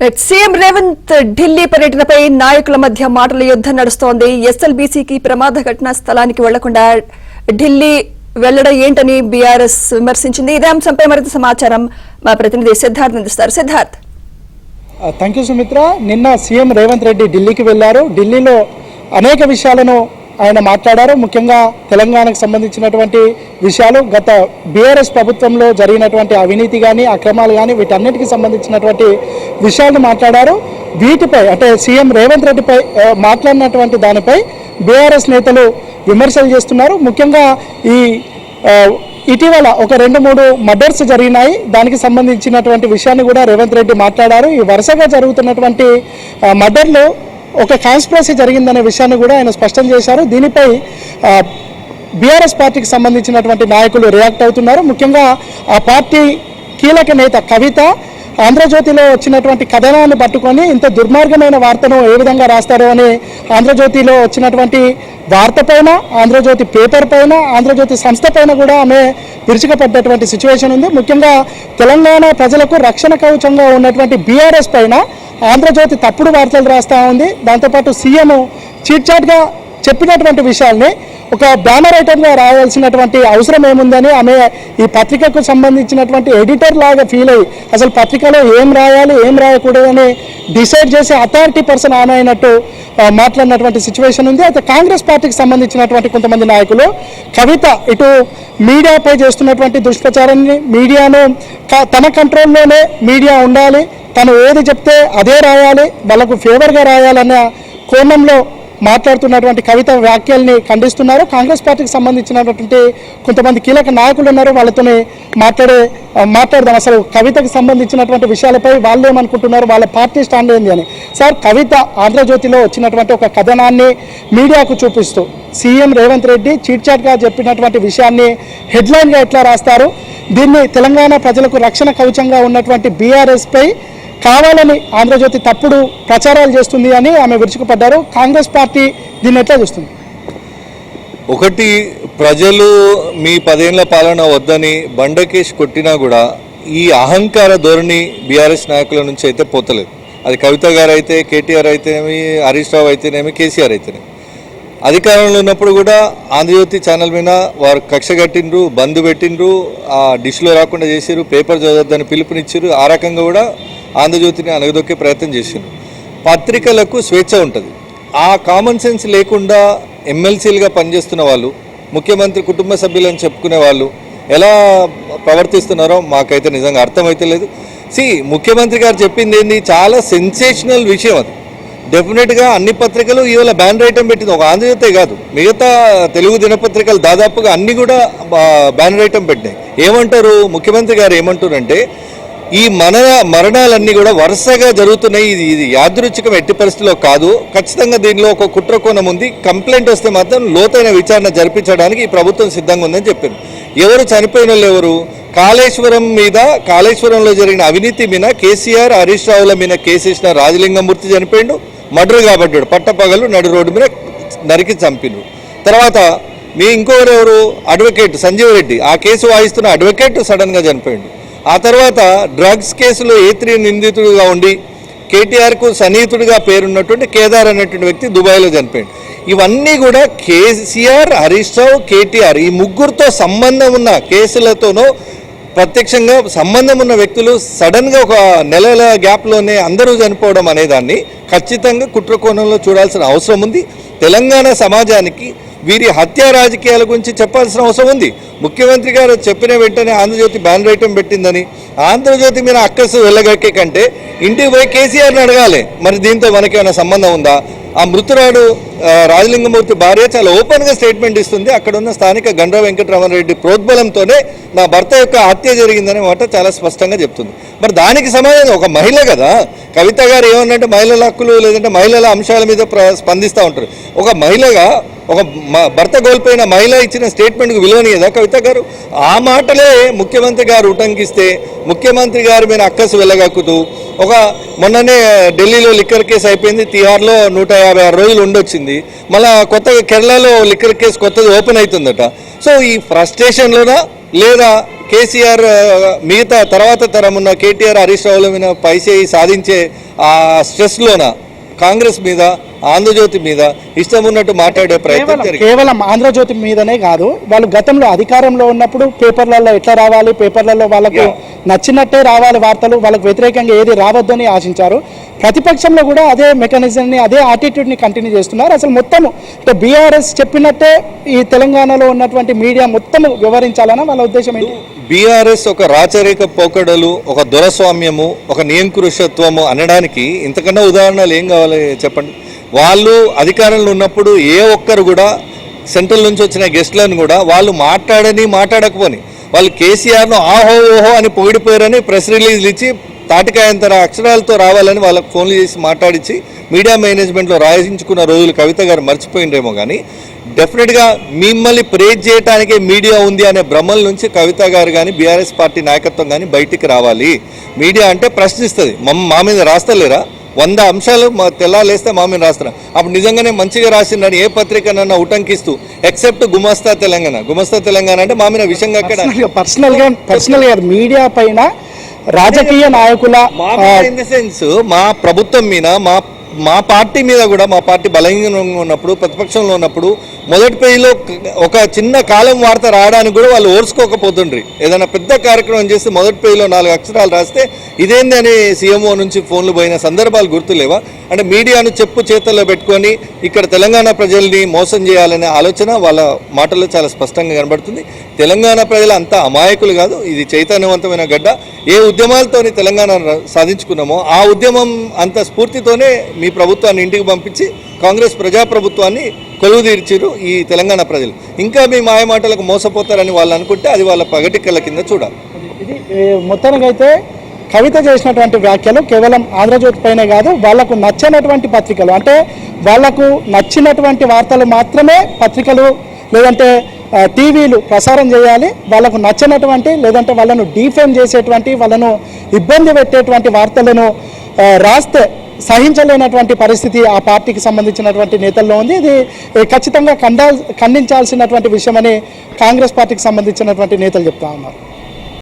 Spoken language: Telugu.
సీఎం రేవంత్ ఢిల్లీ పర్యటనపై నాయకుల మధ్య మాటల యుద్ధం నడుస్తోంది. ఎస్ఎల్బీసీకి ప్రమాద ఘటనా స్థలానికి వెళ్లకుండా ఢిల్లీ వెళ్లడం ఏంటని బీఆర్ఎస్ విమర్శించింది. ఇదే అంశంపై మరింత సమాచారం మా ప్రతినిధి సిద్ధార్థ్ అందిస్తారు. సిద్ధార్థ్. Thank you Sumitra. నిన్న సీఎం రేవంత్ రెడ్డి ఢిల్లీకి వెళ్లారు. ఢిల్లీలో అనేక విషయాలను ఆయన మాట్లాడారు. ముఖ్యంగా తెలంగాణకు సంబంధించినటువంటి విషయాలు, గత బీఆర్ఎస్ ప్రభుత్వంలో జరిగినటువంటి అవినీతి కానీ అక్రమాలు కానీ వీటన్నిటికీ సంబంధించినటువంటి విషయాలను మాట్లాడారు. వీటిపై అంటే సీఎం రేవంత్ రెడ్డిపై మాట్లాడినటువంటి దానిపై బీఆర్ఎస్ నేతలు విమర్శలు చేస్తున్నారు. ముఖ్యంగా ఇటీవల ఒక 2-3 మర్డర్స్ జరిగినాయి. దానికి సంబంధించినటువంటి విషయాన్ని కూడా రేవంత్ రెడ్డి మాట్లాడారు. ఈ వరుసగా జరుగుతున్నటువంటి మర్డర్లు ఒక కాన్స్పిరసీ జరిగిందనే విషయాన్ని కూడా ఆయన స్పష్టం చేశారు. దీనిపై బీఆర్ఎస్ పార్టీకి సంబంధించినటువంటి నాయకులు రియాక్ట్ అవుతున్నారు. ముఖ్యంగా ఆ పార్టీ కీలక నేత కవిత ఆంధ్రజ్యోతిలో వచ్చినటువంటి కథనాన్ని పట్టుకొని ఇంత దుర్మార్గమైన వార్తను ఏ విధంగా రాస్తారో అని ఆంధ్రజ్యోతిలో వచ్చినటువంటి వార్త పైన, ఆంధ్రజ్యోతి పేపర్ పైన, ఆంధ్రజ్యోతి సంస్థ పైన కూడా ఆమె విరుచుకుపడ్డటువంటి సిచ్యువేషన్ ఉంది. ముఖ్యంగా తెలంగాణ ప్రజలకు రక్షణ కవచంగా ఉన్నటువంటి బీఆర్ఎస్ పైన ఆంధ్రజ్యోతి తప్పుడు వార్తలు రాస్తూ ఉంది. దాంతోపాటు సీఎం చీట్చాట్గా చెప్పినటువంటి విషయాల్ని ఒక బ్యానర్ ఐటమ్గా రాయాల్సినటువంటి అవసరం ఏముందని ఆమె ఈ పత్రికకు సంబంధించినటువంటి ఎడిటర్ లాగా ఫీల్ అయ్యి అసలు పత్రికలో ఏం రాయాలి ఏం రాయకూడదని డిసైడ్ చేసే అథారిటీ పర్సన్ ఆమె అయినట్టు మాట్లాడినటువంటి సిచ్యువేషన్ ఉంది. అయితే కాంగ్రెస్ పార్టీకి సంబంధించినటువంటి కొంతమంది నాయకులు కవిత ఇటు మీడియాపై చేస్తున్నటువంటి దుష్ప్రచారాన్ని, మీడియాను తన కంట్రోల్లోనే మీడియా ఉండాలి, తను ఏది చెప్తే అదే రాయాలి, వాళ్ళకు ఫేవర్గా రాయాలన్న కోణంలో మాట్లాడుతున్నటువంటి కవిత వ్యాఖ్యల్ని కాంగ్రెస్ పార్టీకి సంబంధించినటువంటి కొంతమంది కీలక నాయకులు ఉన్నారు. వాళ్ళతోనే మాట్లాడదాం అసలు కవితకు సంబంధించినటువంటి విషయాలపై వాళ్ళు ఏమనుకుంటున్నారు, వాళ్ళ పార్టీ స్టాండ్ ఏంది అని. సార్, కవిత ఆంధ్రజ్యోతిలో వచ్చినటువంటి ఒక కథనాన్ని మీడియాకు చూపిస్తూ సీఎం రేవంత్ రెడ్డి చీట్చాట్గా చెప్పినటువంటి విషయాన్ని హెడ్లైన్గా ఎట్లా రాస్తారు, దీన్ని తెలంగాణ ప్రజలకు రక్షణ కవచంగా ఉన్నటువంటి బీఆర్ఎస్పై కావాలని ఆంధ్రజ్యోతి తప్పుడు ప్రచారాలు చేస్తుంది అని ఆమె విరుచుకుపడ్డారు. కాంగ్రెస్ పార్టీ దీన్ని ఎట్లా చూస్తుంది? ఒకటి, ప్రజలు మీ 10 ఏళ్ల పాలన వద్దని బండకేసి కొట్టినా కూడా ఈ అహంకార ధోరణి బీఆర్ఎస్ నాయకుల నుంచి అయితే పోతలేదు. అది కవిత గారు అయితే, కేటీఆర్ అయితేనేమి, హరీష్ రావు అయితేనేమి, కేసీఆర్ అయితేనేమి. అధికారంలో ఉన్నప్పుడు కూడా ఆంధ్రజ్యోతి ఛానల్ మీద వారు కక్ష కట్టిండ్రు, బంద్ పెట్టిండ్రు, ఆ డిష్లో రాకుండా చేసిరు, పేపర్ చదవద్దని పిలుపునిచ్చారు. ఆ రకంగా కూడా ఆంధ్రజ్యోతిని అనగదొక్కే ప్రయత్నం చేసిండ్రు. పత్రికలకు స్వేచ్ఛ ఉంటుంది. ఆ కామన్ సెన్స్ లేకుండా ఎమ్మెల్సీలుగా పనిచేస్తున్న వాళ్ళు, ముఖ్యమంత్రి కుటుంబ సభ్యులని చెప్పుకునే వాళ్ళు ఎలా ప్రవర్తిస్తున్నారో మాకైతే నిజంగా అర్థమైతే లేదు. ముఖ్యమంత్రి గారు చెప్పింది ఏంది, చాలా సెన్సేషనల్ విషయం. అది డెఫినెట్గా అన్ని పత్రికలు ఇవాళ బ్యాన్ ఐటమ్ పెట్టింది. ఒక ఆంధ్రజ్యోతే కాదు, మిగతా తెలుగు దినపత్రికలు దాదాపుగా అన్ని కూడా బ్యాన్ ఐటమ్ పెట్టినాయి. ఏమంటారు ముఖ్యమంత్రి గారు, ఏమంటారంటే ఈ మరణాలన్నీ కూడా వరుసగా జరుగుతున్నాయి, ఇది యాదృచ్ఛికం ఎట్టి పరిస్థితిలో కాదు, ఖచ్చితంగా దీనిలో ఒక కుట్ర కోణం ఉంది, కంప్లైంట్ వస్తే మాత్రం లోతైన విచారణ జరిపించడానికి ఈ ప్రభుత్వం సిద్ధంగా ఉందని చెప్పారు. ఎవరు చనిపోయిన వాళ్ళు ఎవరు? కాళేశ్వరంలో జరిగిన అవినీతి మీద కేసీఆర్, హరీష్ రావుల మీద కేసేసిన రాజలింగమూర్తి చనిపోయిండు, మర్డర్ కాబడ్డాడు, పట్టపగలు నడి రోడ్డు మీద నరికి చంపిండు. తర్వాత ఇంకొకరు అడ్వకేట్ సంజీవ్ రెడ్డి, ఆ కేసు వాయిస్తున్న అడ్వకేట్ సడన్గా చనిపోయిండు. ఆ తర్వాత డ్రగ్స్ కేసులో A3 నిందితుడిగా ఉండి కేటీఆర్కు సన్నిహితుడిగా పేరున్నటువంటి కేదార్ అనేటువంటి వ్యక్తి దుబాయ్లో చనిపోయింది. ఇవన్నీ కూడా కేసీఆర్, హరీష్ రావు, కేటీఆర్ ఈ ముగ్గురితో సంబంధం ఉన్న కేసులతోనో ప్రత్యక్షంగా సంబంధం ఉన్న వ్యక్తులు సడన్గా ఒక నెలల గ్యాప్లోనే అందరూ చనిపోవడం అనేదాన్ని ఖచ్చితంగా కుట్ర కోణంలో చూడాల్సిన అవసరం ఉంది. తెలంగాణ సమాజానికి వీరి హత్యా రాజకీయాల గురించి చెప్పాల్సిన అవసరం ఉంది. ముఖ్యమంత్రి గారు చెప్పిన వెంటనే ఆంధ్రజ్యోతి బ్యాన్ ఐటమ్ పెట్టిందని ఆంధ్రజ్యోతి మీద అక్కసు వెళ్ళగక్కే కంటే ఇంటికి పోయి కేసీఆర్ని అడగాలి, మరి దీంతో మనకేమైనా సంబంధం ఉందా. ఆ మృతురాడు రాజలింగమూర్తి భార్య చాలా ఓపెన్గా స్టేట్మెంట్ ఇస్తుంది. అక్కడ ఉన్న స్థానిక గండ్ర వెంకటరమణరెడ్డి ప్రోద్బలంతోనే నా భర్త యొక్క హత్య జరిగిందనే మాట చాలా స్పష్టంగా చెప్తుంది. మరి దానికి సమాధానం ఒక మహిళ కదా. కవిత గారు ఏమన్నంటే మహిళల హక్కులు లేదంటే మహిళల అంశాల మీద స్పందిస్తూ ఉంటారు. ఒక మహిళగా ఒక భర్త కోల్పోయిన మహిళ ఇచ్చిన స్టేట్మెంట్కు విలువనియదా కవిత గారు? ఆ మాటలే ముఖ్యమంత్రి గారు ఉటంకిస్తే ముఖ్యమంత్రి గారి మీద అక్కసు వెళ్ళగక్కుతూ మొన్ననే ఢిల్లీలో లిక్కర్ కేసు అయిపోయింది, తిహార్లో 156 రోజులు ఉండొచ్చింది, మళ్ళీ కొత్తగా కేరళలో లిక్కర్ కేసు కొత్తది ఓపెన్ అవుతుందట. సో ఈ ఫ్రస్ట్రేషన్లోన లేదా కేసీఆర్ మిగతా తర్వాత తరం ఉన్న కేటీఆర్ హరీష్ రావుల మీద పైచేయి సాధించే ఆ స్ట్రెస్లోన కాంగ్రెస్ మీద ఆంధ్రజ్యోతి మీద ఇష్టం ఉన్నట్టు మాట్లాడే ప్రయత్నం జరిగింది. కేవలం ఆంధ్రజ్యోతి మీదనే కాదు, వాళ్ళు గతంలో అధికారంలో ఉన్నప్పుడు పేపర్లలో ఎట్లా రావాలి, పేపర్లలో వాళ్ళకు నచ్చినట్టే రావాలి వార్తలు, వాళ్ళకు వ్యతిరేకంగా ఏది రావద్దని ఆశించారు. ప్రతిపక్షంలో కూడా అదే మెకానిజంని అదే యాటిట్యూడ్ని కంటిన్యూ చేస్తున్నారు. అసలు మొత్తం అంటే బీఆర్ఎస్ చెప్పినట్టే ఈ తెలంగాణలో ఉన్నటువంటి మీడియా మొత్తం వివరించాలన్న వాళ్ళ ఉద్దేశం ఏంటి? బీఆర్ఎస్ ఒక రాచరిక పోకడలు, ఒక దొరస్వామ్యము, ఒక నియంకురుషత్వము అనడానికి ఇంతకన్నా ఉదాహరణలు ఏం కావాలి చెప్పండి. వాళ్ళు అధికారంలో ఉన్నప్పుడు ఏ ఒక్కరు కూడా సెంట్రల్ నుంచి వచ్చిన గెస్ట్లను కూడా వాళ్ళు మాట్లాడకపోని వాళ్ళు కేసీఆర్ను ఆహో ఓహో అని పొగిడిపోయారని ప్రెస్ రిలీజ్లు ఇచ్చి తాటికాయంతర అక్షరాలతో రావాలని వాళ్ళకు ఫోన్లు చేసి మాట్లాడించి మీడియా మేనేజ్మెంట్లో రాయించుకున్న రోజులు కవిత గారు మర్చిపోయిండ్రేమో కానీ డెఫినెట్గా మిమ్మల్ని ప్రేజ్ చేయడానికే మీడియా ఉంది అనే భ్రమల నుంచి కవిత గారు కానీ బీఆర్ఎస్ పార్టీ నాయకత్వం కానీ బయటికి రావాలి. మీడియా అంటే ప్రశ్నిస్తుంది, మా మీద రాస్తలేరా, 100 అంశాలు తెల్లాలేస్తే మా మీద రాస్తున్నా, అప్పుడు నిజంగానే మంచిగా రాసిందని ఏ పత్రికనన్నా ఉటంకిస్తూ ఎక్సెప్ట్ గుమస్తా తెలంగాణ అంటే మా మీద విషయంగా పర్సనల్గా మీడియా పైన రాజకీయ నాయకుల ఇన్ ద సెన్స్ మా ప్రభుత్వం మీద మా పార్టీ మీద కూడా, మా పార్టీ బలహీనంగా ఉన్నప్పుడు ప్రతిపక్షంలో ఉన్నప్పుడు మొదటి పేజీలో ఒక చిన్న కాలం వార్త రావడానికి కూడా వాళ్ళు ఓర్చుకోకపోతుండ్రి. ఏదైనా పెద్ద కార్యక్రమం చేస్తే మొదటి పేజీలో 4 అక్షరాలు రాస్తే ఇదేంది అని సీఎంఓ నుంచి ఫోన్లు పోయిన సందర్భాలు గుర్తులేవా? అంటే మీడియాను చెప్పు చేతుల్లో పెట్టుకొని ఇక్కడ తెలంగాణ ప్రజల్ని మోసం చేయాలనే ఆలోచన వాళ్ళ మాటల్లో చాలా స్పష్టంగా కనబడుతుంది. తెలంగాణ ప్రజలు అంత అమాయకులు కాదు, ఇది చైతన్యవంతమైన గడ్డ. ఏ ఉద్యమాలతోని తెలంగాణ సాధించుకున్నామో ఆ ఉద్యమం అంత స్ఫూర్తితోనే మీ ప్రభుత్వాన్ని ఇంటికి పంపించి కాంగ్రెస్ ప్రజాప్రభుత్వాన్ని కొలువు తీర్చిరు ఈ తెలంగాణ ప్రజలు. ఇంకా మీ మాయమాటలకు మోసపోతారని వాళ్ళు అనుకుంటే అది వాళ్ళ పగటికల కింద చూడాలి. ఇది మొత్తానికైతే కవిత చేసినటువంటి వ్యాఖ్యలు కేవలం ఆంధ్రజ్యోతి పైనే కాదు, వాళ్లకు నచ్చినటువంటి పత్రికలు అంటే వాళ్లకు నచ్చినటువంటి వార్తలు మాత్రమే పత్రికలు లేదంటే టీవీలు ప్రసారం చేయాలి. వాళ్ళకు నచ్చినటువంటి లేదంటే వాళ్ళను డీఫేమ్ చేసేటువంటి వాళ్ళను ఇబ్బంది పెట్టేటువంటి వార్తలను రాస్తే సహించలేనటువంటి పరిస్థితి ఆ పార్టీకి సంబంధించినటువంటి నేతల్లో ఉంది. ఇది ఖచ్చితంగా ఖండించాల్సినటువంటి విషయమని కాంగ్రెస్ పార్టీకి సంబంధించినటువంటి నేతలు చెప్తా ఉన్నారు.